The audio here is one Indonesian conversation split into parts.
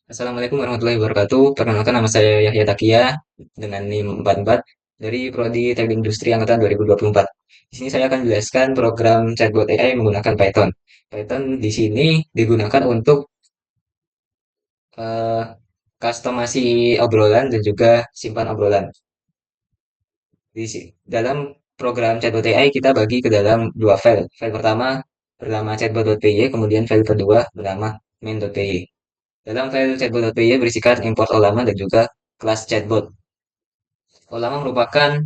Assalamualaikum warahmatullahi wabarakatuh. Perkenalkan nama saya Yahya Takia dengan NIM 44 dari Prodi Teknik Industri Angkatan 2024. Di sini saya akan menjelaskan program chatbot AI menggunakan Python. Python di sini digunakan untuk eh, customasi obrolan dan juga simpan obrolan. Dalam program chatbot AI kita bagi ke dalam dua file. File pertama bernama chatbot.py, kemudian file kedua bernama main.py. Dalam file chatbot.py berisikan import halaman dan juga kelas chatbot. Olama merupakan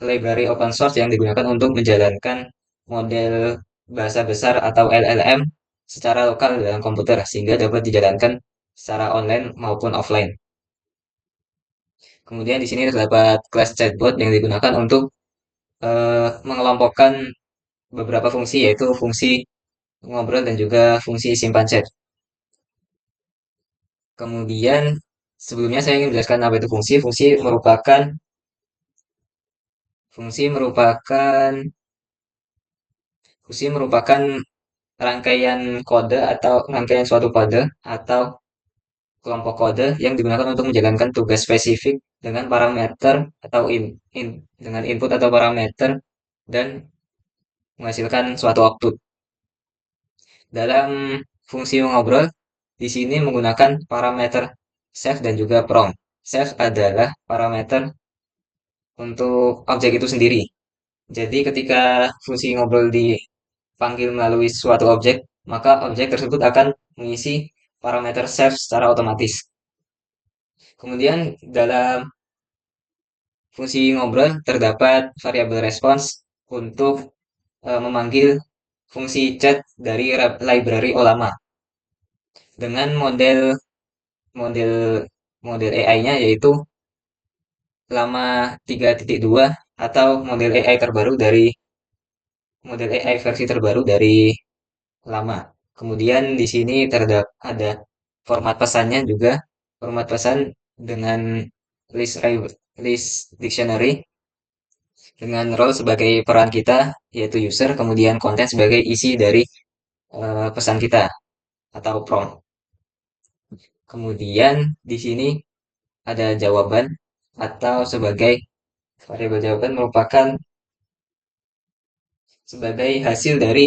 library open source yang digunakan untuk menjalankan model bahasa besar atau LLM secara lokal dalam komputer sehingga dapat dijalankan secara online maupun offline. Kemudian di sini terdapat kelas chatbot yang digunakan untuk mengelompokkan beberapa fungsi yaitu fungsi ngobrol dan juga fungsi simpan chat. Kemudian sebelumnya saya ingin menjelaskan apa itu fungsi. Fungsi merupakan fungsi merupakan rangkaian kode atau rangkaian suatu kode atau kelompok kode yang digunakan untuk menjalankan tugas spesifik dengan parameter atau dengan input atau parameter dan menghasilkan suatu output. Dalam fungsi mengobrol, di sini menggunakan parameter self dan juga prompt. Self adalah parameter untuk objek itu sendiri. Jadi ketika fungsi ngobrol dipanggil melalui suatu objek, maka objek tersebut akan mengisi parameter self secara otomatis. Kemudian dalam fungsi ngobrol terdapat variabel respons untuk memanggil fungsi chat dari library Olama dengan model model model AI-nya yaitu Lama 3.2 atau model AI versi terbaru dari Lama. Kemudian di sini terdapat ada format pesannya juga, format pesan dengan list list dictionary dengan role sebagai peran kita yaitu user, kemudian konten sebagai isi dari pesan kita atau prompt. Kemudian di sini ada jawaban atau sebagai variabel jawaban merupakan sebagai hasil dari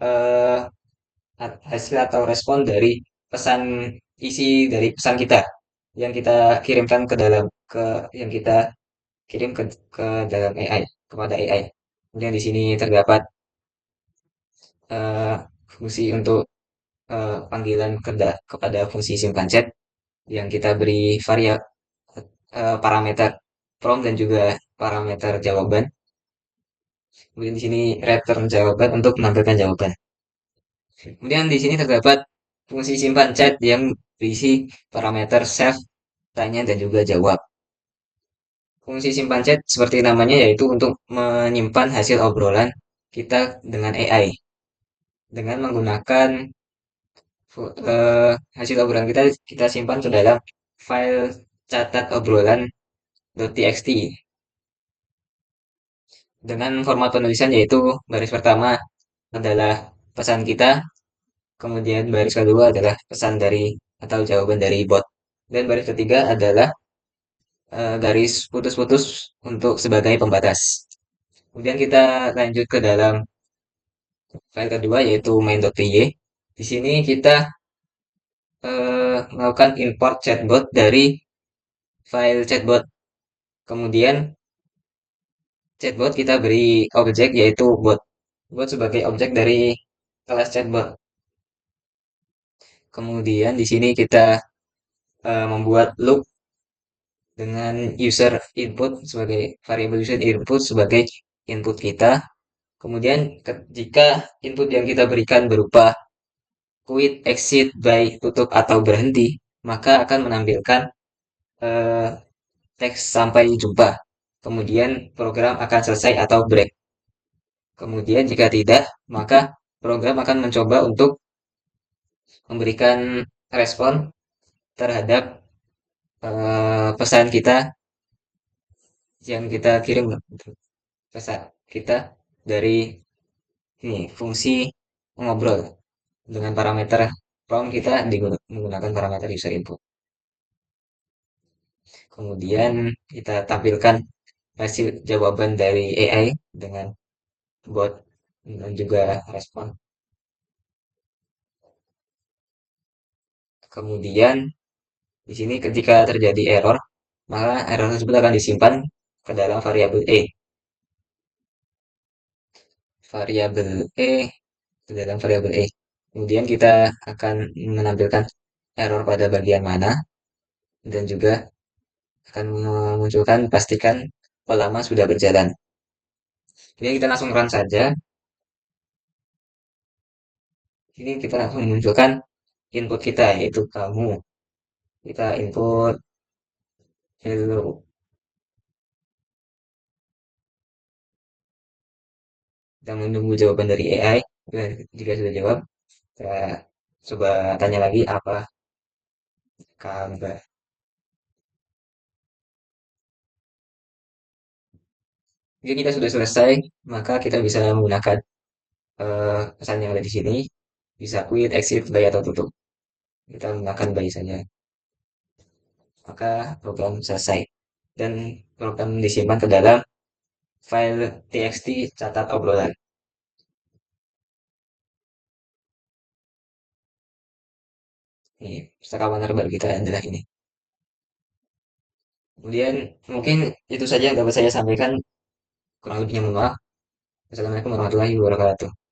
eh, hasil atau respon dari pesan isi dari pesan kita yang kita kirimkan ke yang kita kirim ke dalam AI kepada AI. Kemudian di sini terdapat eh, fungsi untuk panggilan kepada fungsi simpan chat yang kita beri parameter prompt dan juga parameter jawaban. Kemudian di sini return jawaban untuk menampilkan jawaban. Kemudian di sini terdapat fungsi simpan chat yang berisi parameter save, tanya, dan juga jawab. Fungsi simpan chat seperti namanya yaitu untuk menyimpan hasil obrolan kita dengan AI dengan menggunakan hasil obrolan kita simpan ke dalam file catat obrolan.txt dengan format penulisan yaitu baris pertama adalah pesan kita, kemudian baris kedua adalah pesan dari atau jawaban dari bot, dan baris ketiga adalah garis putus-putus untuk sebagai pembatas. Kemudian kita lanjut ke dalam file kedua yaitu main.py. Di sini kita melakukan import chatbot dari file chatbot. Kemudian chatbot kita beri objek yaitu bot. Bot sebagai objek dari kelas chatbot. Kemudian di sini kita membuat loop dengan user input sebagai variabel user input sebagai input kita. Kemudian jika input yang kita berikan berupa quit, exit, buy, tutup atau berhenti, maka akan menampilkan eh, teks sampai jumpa. Kemudian program akan selesai atau break. Kemudian jika tidak, maka program akan mencoba untuk memberikan respon terhadap pesan kita yang kita kirim, pesan kita dari ini fungsi ngobrol dengan parameter. prompt kita menggunakan parameter user input. Kemudian kita tampilkan hasil jawaban dari AI dengan bot dan juga respon. Kemudian di sini ketika terjadi error, maka error tersebut akan disimpan ke dalam variabel E. Variabel E ke dalam variabel E. Kemudian kita akan menampilkan error pada bagian mana dan juga akan memunculkan pastikan berapa lama sudah berjalan. Jadi kita langsung run saja. Ini kita langsung memunculkan input kita yaitu kamu. Kita input hello. Kita menunggu jawaban dari AI. Dan jika sudah jawab, kita coba tanya lagi apa kabar. Jika kita sudah selesai, maka kita bisa menggunakan pesan yang ada di sini. Bisa quit, exit, buy, atau tutup. Kita menggunakan buy saja. Maka program selesai. Dan program disimpan ke dalam file txt catat obrolan. Ini pustaka penerbangan kita adalah ini. Kemudian mungkin itu saja yang dapat saya sampaikan. Kurang lebihnya mohon maaf. Assalamualaikum warahmatullahi wabarakatuh.